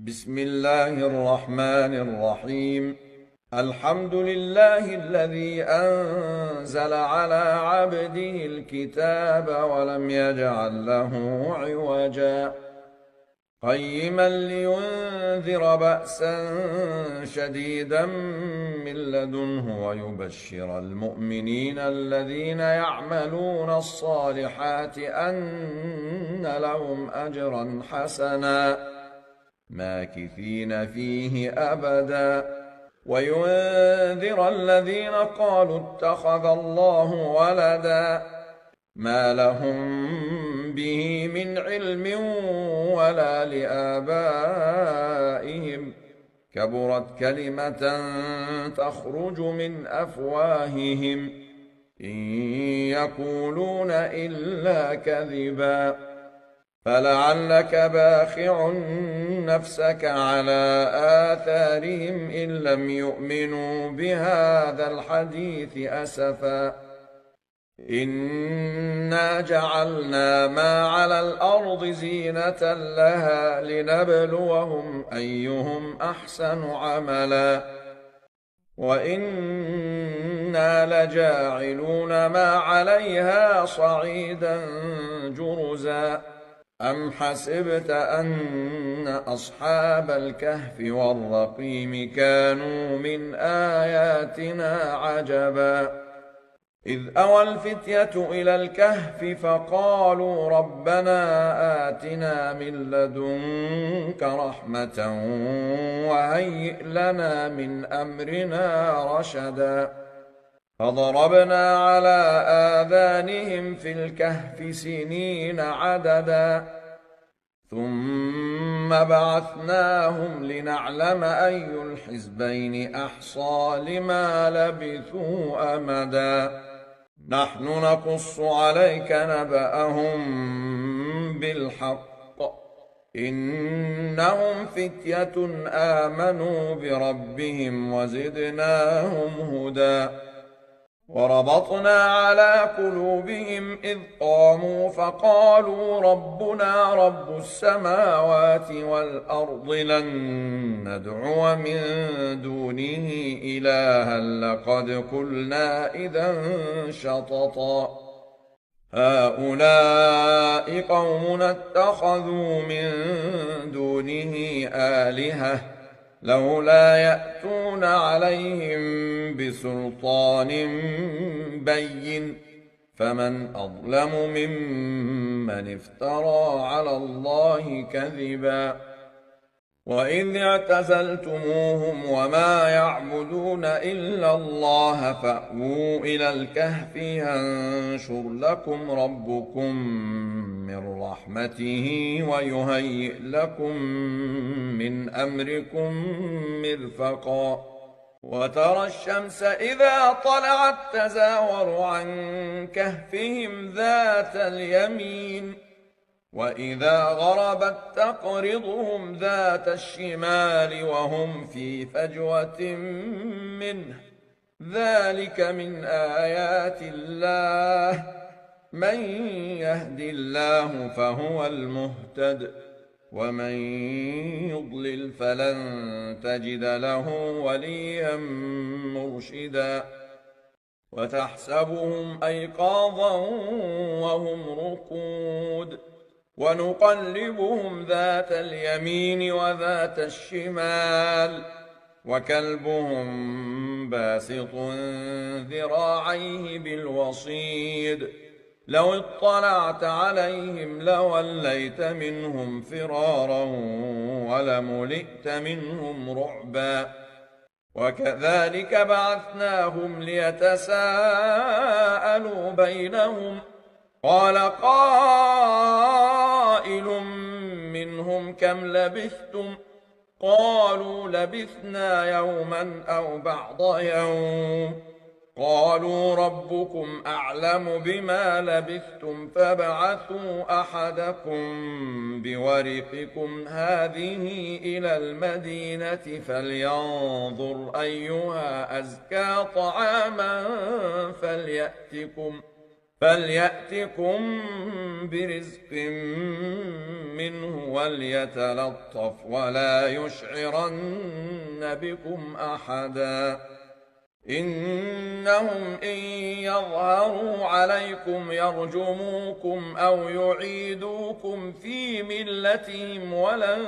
بسم الله الرحمن الرحيم. الحمد لله الذي أنزل على عبده الكتاب ولم يجعل له عوجا قيما لينذر بأسا شديدا من لدنه ويبشر المؤمنين الذين يعملون الصالحات أن لهم أجرا حسنا ماكثين فيه أبدا وينذر الذين قالوا اتخذ الله ولدا ما لهم به من علم ولا لآبائهم كبرت كلمة تخرج من أفواههم إن يقولون إلا كذبا فلعلك باخع نفسك على آثارهم إن لم يؤمنوا بهذا الحديث أسفا إنا جعلنا ما على الأرض زينة لها لنبلوهم أيهم أحسن عملا وإنا لجاعلون ما عليها صعيدا جرزا أم حسبت أن أصحاب الكهف والرقيم كانوا من آياتنا عجبا إذ أوى الفتية إلى الكهف فقالوا ربنا آتنا من لدنك رحمة وهيئ لنا من أمرنا رشدا فضربنا على آذانهم في الكهف سنين عددا ثم بعثناهم لنعلم أي الحزبين أحصى لما لبثوا أمدا نحن نقص عليك نبأهم بالحق إنهم فتية آمنوا بربهم وزدناهم هدى وربطنا على قلوبهم إذ قاموا فقالوا ربنا رب السماوات والأرض لن ندعو من دونه إلها لقد قلنا إذا شططا هؤلاء قومنا اتخذوا من دونه آلهة لولا يأتون عليهم بسلطان بين فمن أظلم ممن افترى على الله كذبا وإذ اعتزلتموهم وما يعبدون إلا الله فأووا إلى الكهف ينشر لكم ربكم من رحمته ويهيئ لكم من أمركم مرفقا وترى الشمس إذا طلعت تزاور عن كهفهم ذات اليمين وإذا غربت تقرضهم ذات الشمال وهم في فجوة منه ذلك من آيات الله من يهد الله فهو المهتد ومن يضلل فلن تجد له وليا مرشدا وتحسبهم أيقاظا وهم رقود ونقلبهم ذات اليمين وذات الشمال وكلبهم باسط ذراعيه بالوصيد لو اطلعت عليهم لوليت منهم فرارا ولملئت منهم رعبا وكذلك بعثناهم ليتساءلوا بينهم قال قائل منهم كم لبثتم قالوا لبثنا يوما أو بعض يوم قالوا ربكم أعلم بما لبثتم فابعثوا أحدكم بورقكم هذه إلى المدينة فلينظر أيها أزكى طعاما فليأتكم فليأتكم برزق منه وليتلطف ولا يشعرن بكم أحدا إنهم إن يظهروا عليكم يرجموكم أو يعيدوكم في ملتهم ولن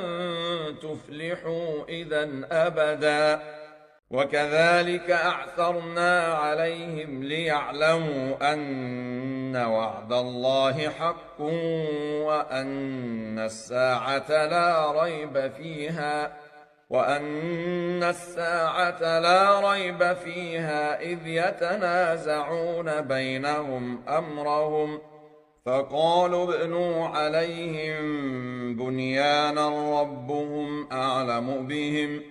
تفلحوا إذا أبدا وكذلك أعثرنا عليهم ليعلموا أن وعد الله حق وأن الساعة لا ريب فيها إذ يتنازعون بينهم أمرهم فقالوا ابنوا عليهم بنيانا ربهم أعلم بهم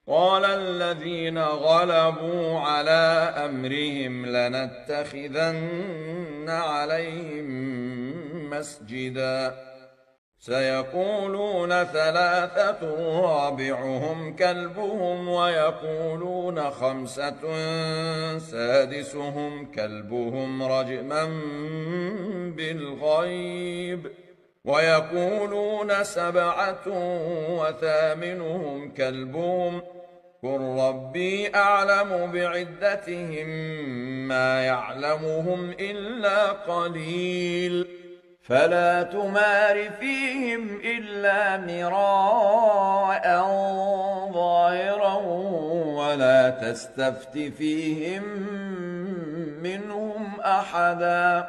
قال الذين غلبوا على أمرهم لنتخذن عليهم مسجدا سيقولون ثلاثة رابعهم كلبهم ويقولون خمسة سادسهم كلبهم رجما بالغيب ويقولون سبعة وثامنهم كلبهم قل ربي أعلم بعدتهم ما يعلمهم إلا قليل فلا تمار فيهم إلا مراء ظاهرا ولا تستفت فيهم منهم أحدا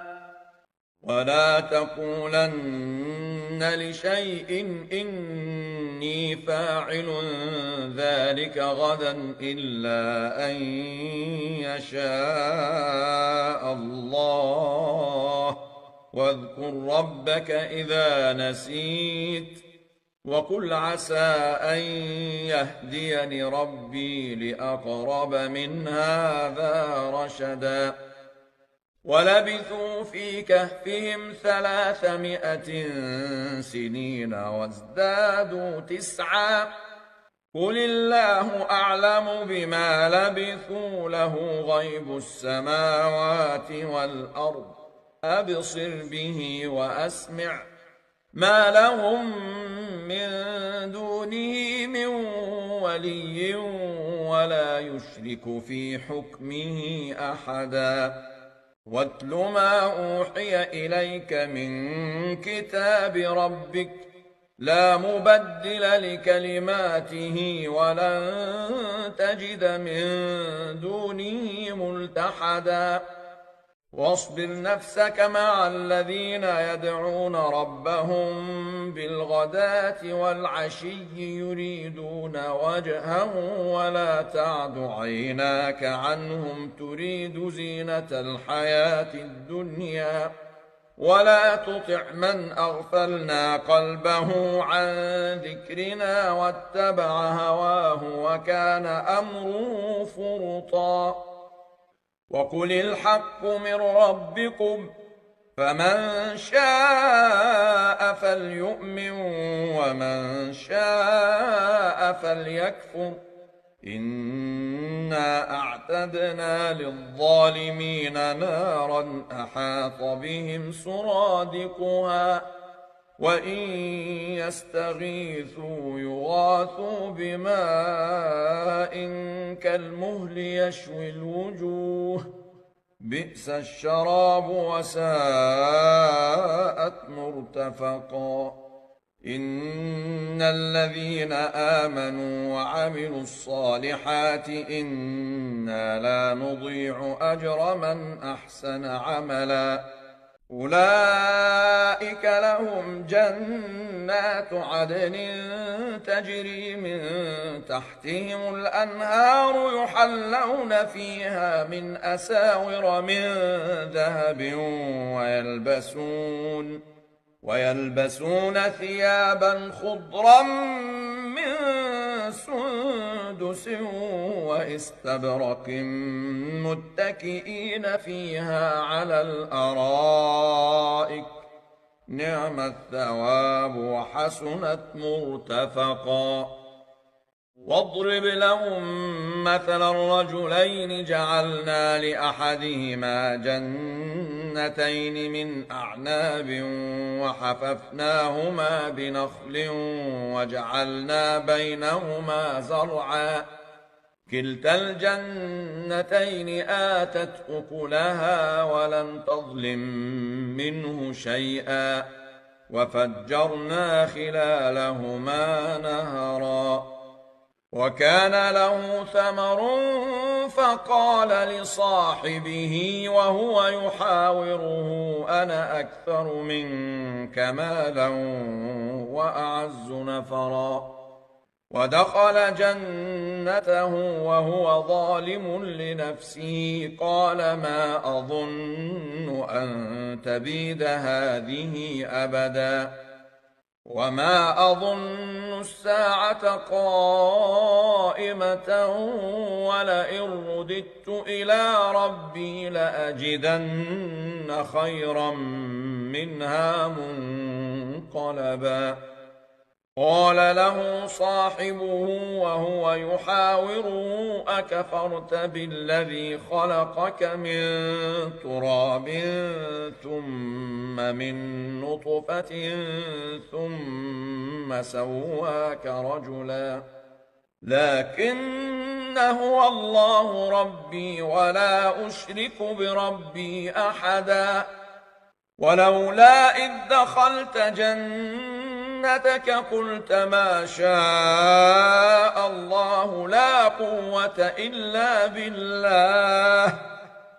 ولا تقولن لشيء إني فاعل ذلك غدا إلا أن يشاء الله واذكر ربك إذا نسيت وقل عسى أن يهديني ربي لأقرب من هذا رشدا ولبثوا في كهفهم 300 سنين وازدادوا 9 قل الله أعلم بما لبثوا له غيب السماوات والأرض أبصر به وأسمع ما لهم من دونه من ولي ولا يشرك في حكمه أحدا واتل ما أوحي إليك من كتاب ربك لا مبدل لكلماته ولن تجد من دونه ملتحدا واصبر نفسك مع الذين يدعون ربهم بالغداة والعشي يريدون وجهه ولا تعد عيناك عنهم تريد زينة الحياة الدنيا ولا تطع من أغفلنا قلبه عن ذكرنا واتبع هواه وكان أمره فرطا وقل الحق من ربكم فمن شاء فليؤمن ومن شاء فليكفر إنا أعتدنا للظالمين نارا أحاط بهم سرادقها وإن يستغيثوا يغاثوا بماء كالمهل يشوي الوجوه بئس الشراب وساءت مرتفقا إن الذين آمنوا وعملوا الصالحات إنا لا نضيع أجر من أحسن عملا أولئك لهم جنات عدن تجري من تحتهم الأنهار يحلون فيها من أساور من ذهب ويلبسون ثيابا خضرا من سندس واستبرق متكئين فيها على الأرائك نعم الثواب وحسنت مرتفقا واضرب لهم مثلا الرجلين جعلنا لأحدهما جنتين من أعناب وحففناهما بنخل وجعلنا بينهما زرعا كلتا الجنتين آتت أكلها ولم تظلم منه شيئا وفجرنا خلالهما نهرا وكان له ثمر فقال لصاحبه وهو يحاوره أنا أكثر منك مالا وأعز نفرا ودخل جنته وهو ظالم لنفسه قال ما أظن أن تبيد هذه أبدا وما أظن الساعة قائمة ولئن رددت إلى ربي لأجدن خيرا منها منقلبا قال له صاحبه وهو يحاوره أكفرت بالذي خلقك من تراب ثم من نطفة ثم سواك رجلا لكن هو الله ربي ولا أشرك بربي أحدا ولولا إذ دخلت جنتك قلت ما شاء الله لا قوة إلا بالله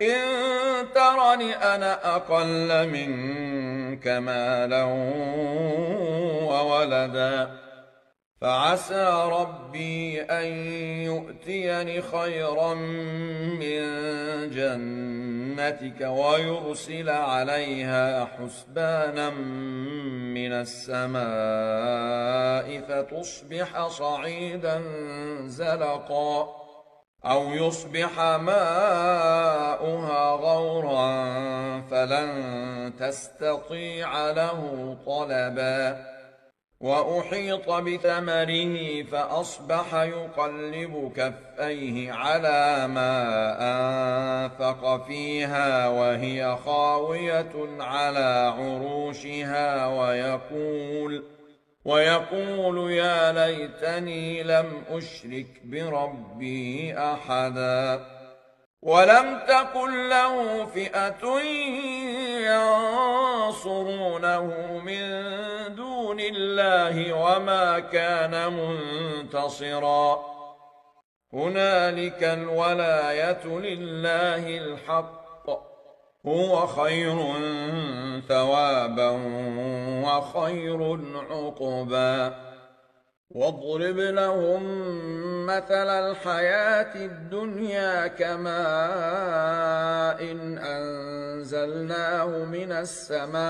إن ترني أنا أقل منك مالا وولدا فعسى ربي أن يؤتيني خيرا من جنتك ويرسل عليها حسبانا من السماء فتصبح صعيدا زلقا أو يصبح ماؤها غورا فلن تستطيع له طلبا وأحيط بثمره فأصبح يقلب كفيه على ما أنفق فيها وهي خاوية على عروشها ويقول يا ليتني لم أشرك بربي أحدا ولم تكن له فئة ينصرونه من دون الله وما كان منتصرا هنالك الولاية لله الحق هو خير ثوابا وخير عقبا واضرب لهم مثل الحياة الدنيا كماء إن أنزلناه من السماء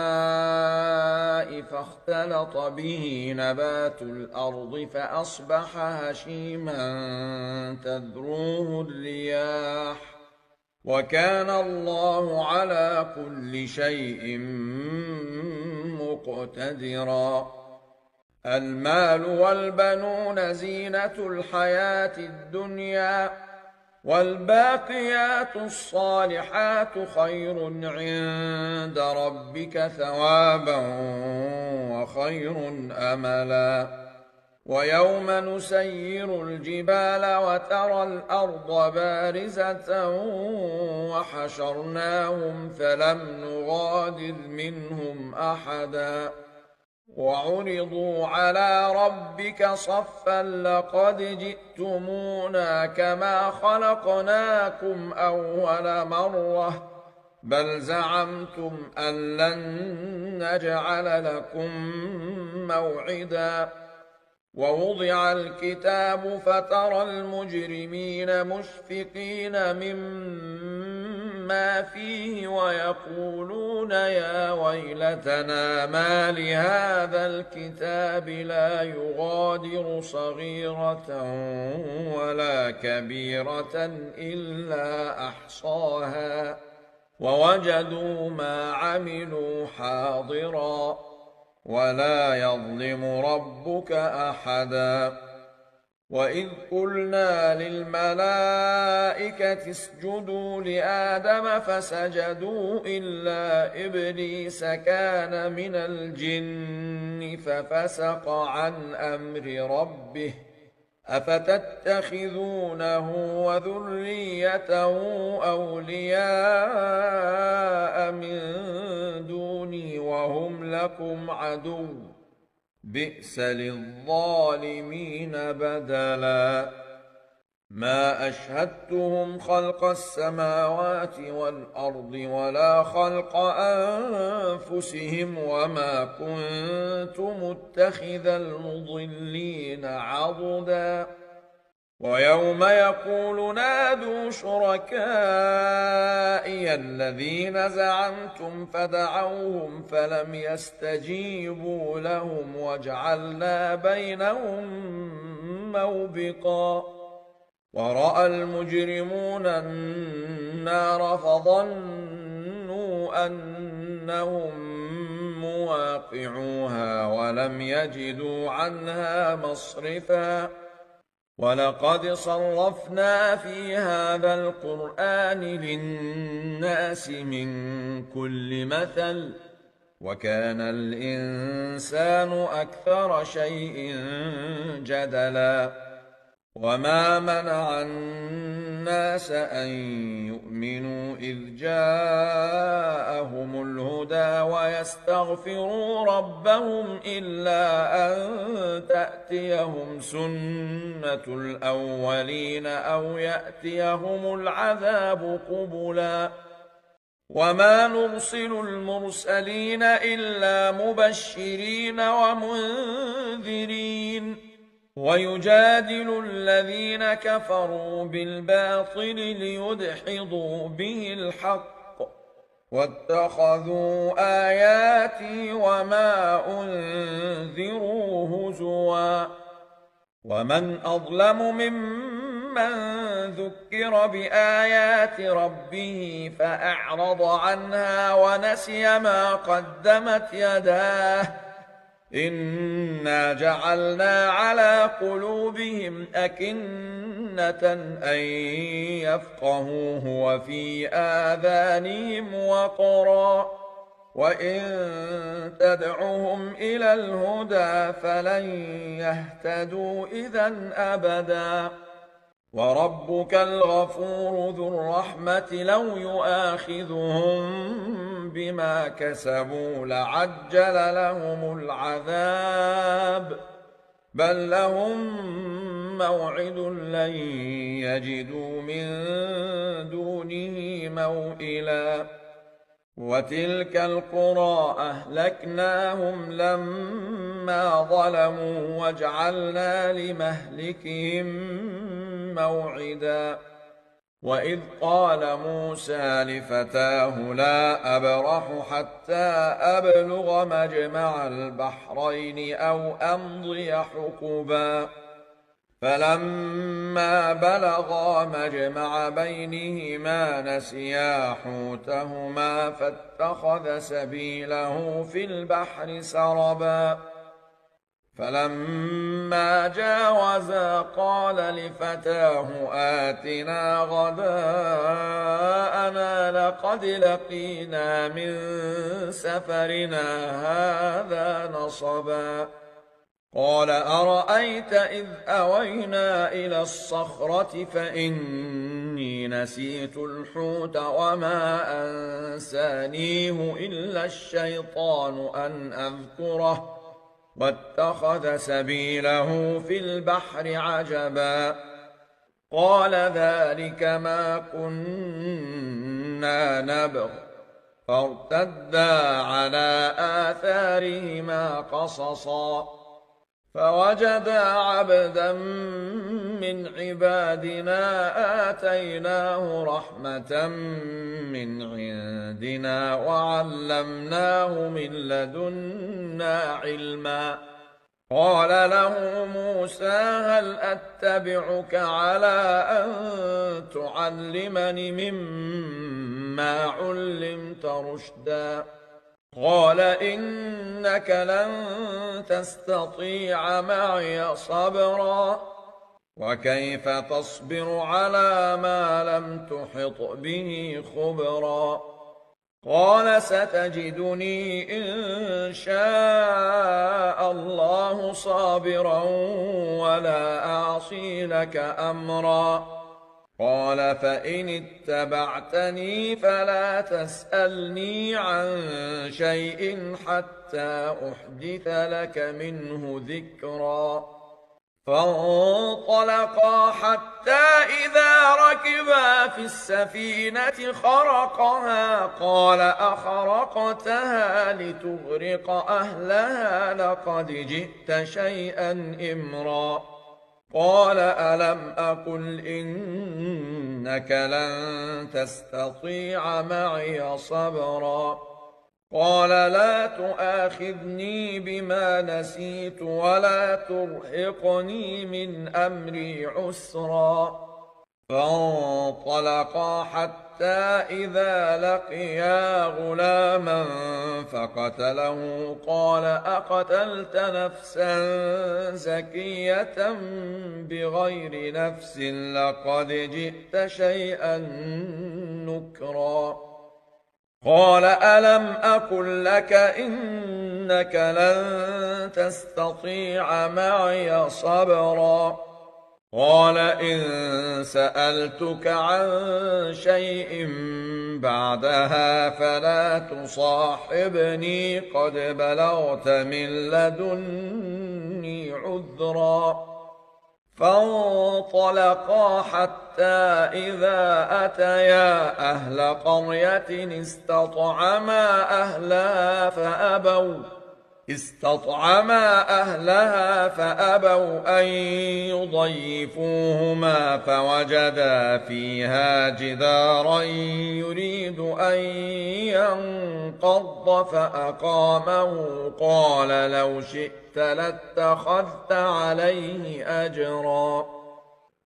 فاختلط به نبات الأرض فأصبح هشيما تذروه الرياح وكان الله على كل شيء مقتدرا المال والبنون زينة الحياة الدنيا والباقيات الصالحات خير عند ربك ثوابا وخير أملا ويوم نسير الجبال وترى الأرض بارزة وحشرناهم فلم نغادر منهم أحدا وعرضوا على ربك صفا لقد جئتمونا كما خلقناكم أول مرة بل زعمتم أن لن نجعل لكم موعدا ووضع الكتاب فترى المجرمين مشفقين مما فيه ويقولون يا ويلتنا ما لهذا الكتاب لا يغادر صغيرة ولا كبيرة إلا أحصاها ووجدوا ما عملوا حاضرا ولا يظلم ربك أحدا وإذ قلنا للملائكة اسجدوا لآدم فسجدوا إلا إبليس كان من الجن ففسق عن أمر ربه أفتتخذونه وذريته أولياء من دوني وهم لكم عدو بئس للظالمين بدلا ما أشهدتهم خلق السماوات والأرض ولا خلق أنفسهم وما كنت متخذ المضلين عضدا ويوم يقول نادوا شركائي الذين زعمتم فدعوهم فلم يستجيبوا لهم وجعلنا بينهم موبقا ورأى المجرمون النار فظنوا أنهم مواقعوها ولم يجدوا عنها مصرفا ولقد صرفنا في هذا القرآن للناس من كل مثل وكان الإنسان أكثر شيء جدلا وما منع الناس أن يؤمنوا إذ جاءهم الهدى ويستغفروا ربهم إلا أن تأتيهم سنة الأولين أو يأتيهم العذاب قبلا وما نرسل المرسلين إلا مبشرين ومنذرين ويجادل الذين كفروا بالباطل ليدحضوا به الحق واتخذوا آياتي وما أنذروا هزوا ومن أظلم ممن ذكر بآيات ربه فأعرض عنها ونسي ما قدمت يداه إنا جعلنا على قلوبهم أكنة أن يفقهوه وفي آذانهم وقرا وإن تدعهم إلى الهدى فلن يهتدوا إذا أبدا وربك الغفور ذو الرحمة لو يؤاخذهم بما كسبوا لعجل لهم العذاب بل لهم موعد لن يجدوا من دونه موئلا وتلك القرى أهلكناهم لما ظلموا وجعلنا لمهلكهم موعدا وإذ قال موسى لفتاه لا أبرح حتى أبلغ مجمع البحرين أو أمضي حقبا فلما بلغا مجمع بينهما نسيا حوتهما فاتخذ سبيله في البحر سربا فلما جاوزا قال لفتاه آتنا غداءنا لقد لقينا من سفرنا هذا نصبا قال أرأيت إذ أوينا إلى الصخرة فإني نسيت الحوت وما أنسانيه إلا الشيطان أن أذكره واتخذ سبيله في البحر عجبا قال ذلك ما كنا نبغ فارتدا على آثارهما قصصا فوجدا عبدا من عبادنا آتيناه رحمة من عندنا وعلمناه من لدنا علما قال له موسى هل أتبعك على أن تعلمني مما علمت رشدا قال إنك لن تستطيع معي صبرا وكيف تصبر على ما لم تحط به خبرا قال ستجدني إن شاء الله صابرا ولا أعصي لك أمرا قال فإن اتبعتني فلا تسألني عن شيء حتى أحدث لك منه ذكرا فانطلقا حتى إذا ركبا في السفينة خرقها قال أخرقتها لتغرق أهلها لقد جئت شيئا إمرا قال ألم أقل إنك لن تستطيع معي صبرا قال لا تؤاخذني بما نسيت ولا ترهقني من أمري عسرا فانطلقا حتى إذا لقيا غلاما فقتله قال أقتلت نفسا زكية بغير نفس لقد جئت شيئا نكرا قال ألم أقل لك إنك لن تستطيع معي صبرا قال إن سألتك عن شيء بعدها فلا تصاحبني قد بلغت من لدني عذرا فانطلقا حتى إذا أتيا أهل قرية استطعما أهلها فأبوا أن يضيفوهما فوجدا فيها جدارا يريد أن ينقض فأقامه قال لو شئت لاتخذت عليه أجرا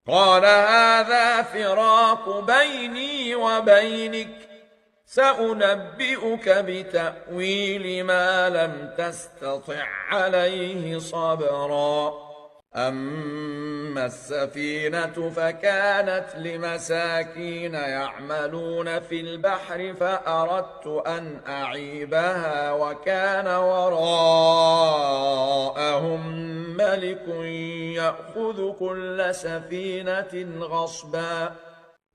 قال هذا فراق بيني وبينك سأنبئك بتأويل ما لم تستطع عليه صبرا أما السفينة فكانت لمساكين يعملون في البحر فأردت أن أعيبها وكان وراءهم ملك يأخذ كل سفينة غصبا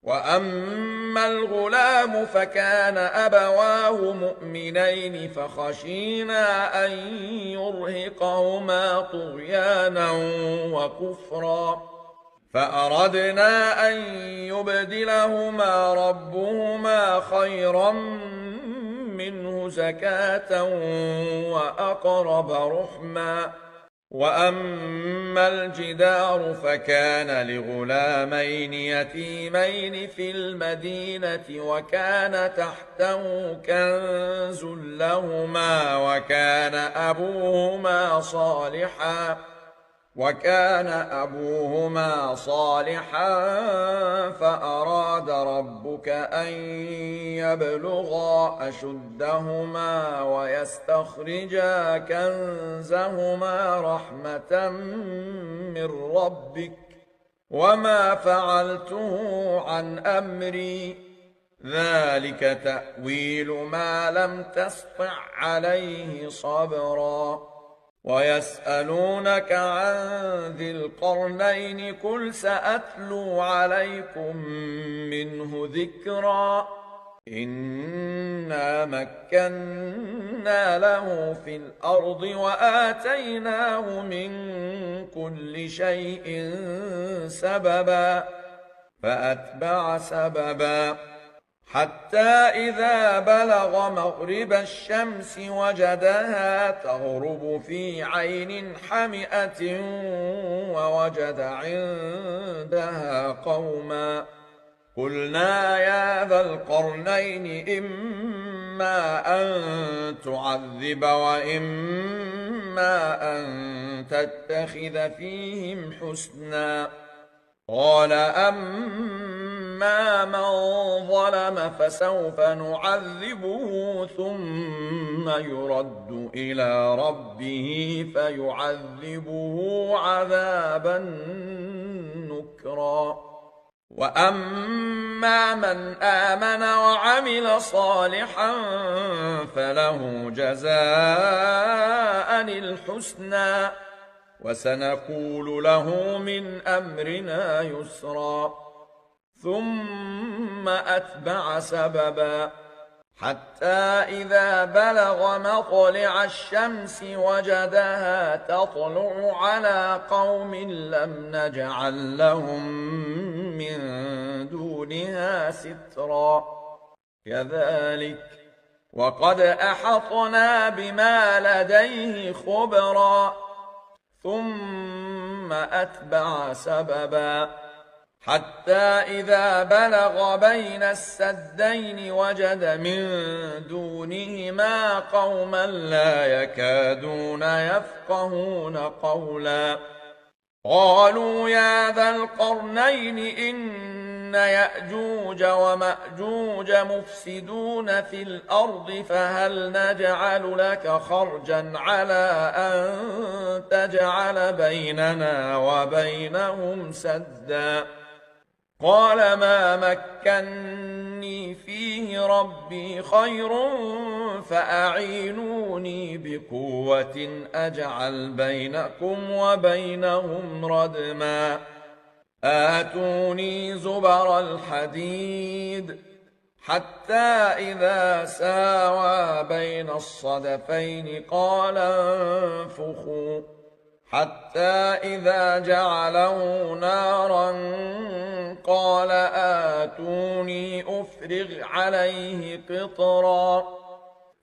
وأما الغلام فكان أبواه مؤمنين فخشينا أن يرهقهما طغيانا وكفرا فأردنا أن يبدلهما ربهما خيرا منه زكاة وأقرب رحما وأما الجدار فكان لغلامين يتيمين في المدينة وكان تحته كنز لهما وكان أبوهما صالحا فأراد ربك أن يبلغا أشدهما ويستخرجا كنزهما رحمة من ربك وما فعلته عن أمري ذلك تأويل ما لم تسطع عليه صبرا ويسألونك عن ذي القرنين قل سأتلو عليكم منه ذكرا إنا مكنا له في الأرض وآتيناه من كل شيء سببا فأتبع سببا حتى إذا بلغ مغرب الشمس وجدها تغرب في عين حمئة ووجد عندها قوما قلنا يا ذا القرنين إما أن تعذب وإما أن تتخذ فيهم حسنا قال أما من ظلم فسوف نعذبه ثم يرد إلى ربه فيعذبه عذابا ذكرا وأما من آمن وعمل صالحا فله جزاء الحسنى وسنقول له من أمرنا يسرا ثم أتبع سببا حتى إذا بلغ مطلع الشمس وجدها تطلع على قوم لم نجعل لهم من دونها سترا كذلك وقد أحطنا بما لديه خبرا ثم أتبع سببا حتى إذا بلغ بين السدين وجد من دونهما قوما لا يكادون يفقهون قولا قالوا يا ذا القرنين إن يأجوج ومأجوج مفسدون في الأرض فهل نجعل لك خرجا على أن تجعل بيننا وبينهم سدا قال ما مكني فيه ربي خير فأعينوني بقوة أجعل بينكم وبينهم ردما آتوني زبر الحديد حتى إذا ساوى بين الصدفين قال انفخوا حتى إذا جعله نارا قال آتوني أفرغ عليه قطرا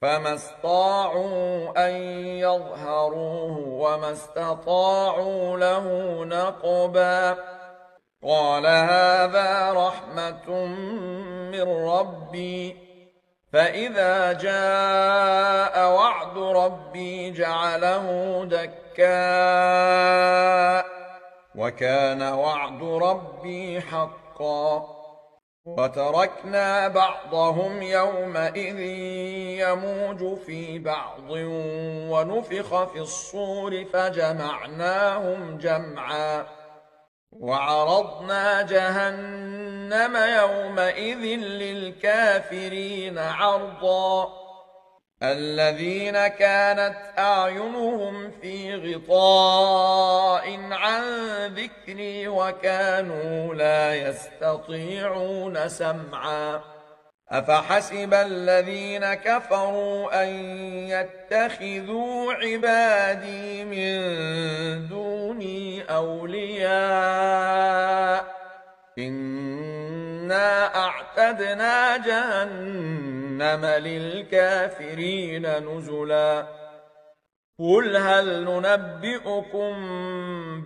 فما استطاعوا أن يظهروه وما استطاعوا له نقبا قال هذا رحمة من ربي فإذا جاء وعد ربي جعله دكا وكان وعد ربي حقا وتركنا بعضهم يومئذ يموج في بعض ونفخ في الصور فجمعناهم جمعا وعرضنا جهنم يومئذ للكافرين عرضا الذين كانت أعينهم في غطاء عن ذكري وكانوا لا يستطيعون سمعا أفحسب الذين كفروا أن يتخذوا عبادي من دوني أولياء إنا أعتدنا جهنم للكافرين نزلا قل هل ننبئكم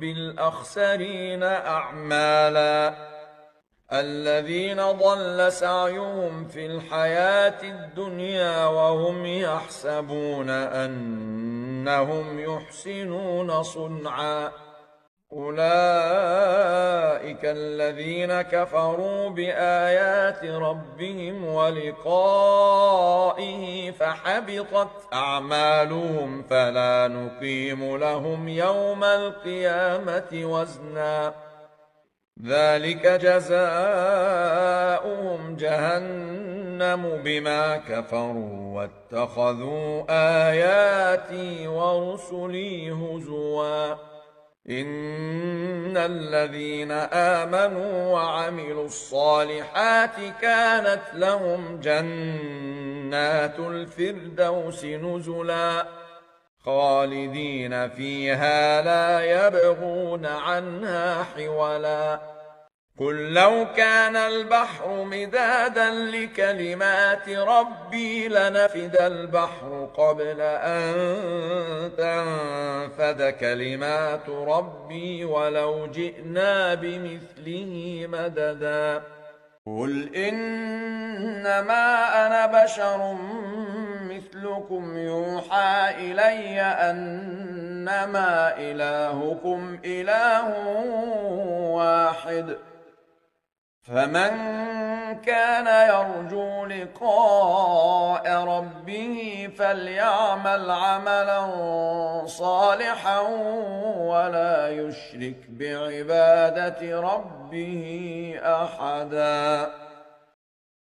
بالأخسرين أعمالا الذين ضل سعيهم في الحياة الدنيا وهم يحسبون أنهم يحسنون صنعا أولئك الذين كفروا بآيات ربهم ولقائه فحبطت أعمالهم فلا نقيم لهم يوم القيامة وزنا ذلك جزاؤهم جهنم بما كفروا واتخذوا آياتي ورسلي هزوا إن الذين آمنوا وعملوا الصالحات كانت لهم جنات الفردوس نزلا خالدين فيها لا يبغون عنها حولا قل لو كان البحر مدادا لكلمات ربي لنفد البحر قبل أن تنفد كلمات ربي ولو جئنا بمثله مددا قل إنما أنا بشر مثلكم يوحى إلي أنما إلهكم إله واحد فمن كان يرجو لقاء ربه فليعمل عملا صالحا ولا يشرك بعبادة ربه أحدا.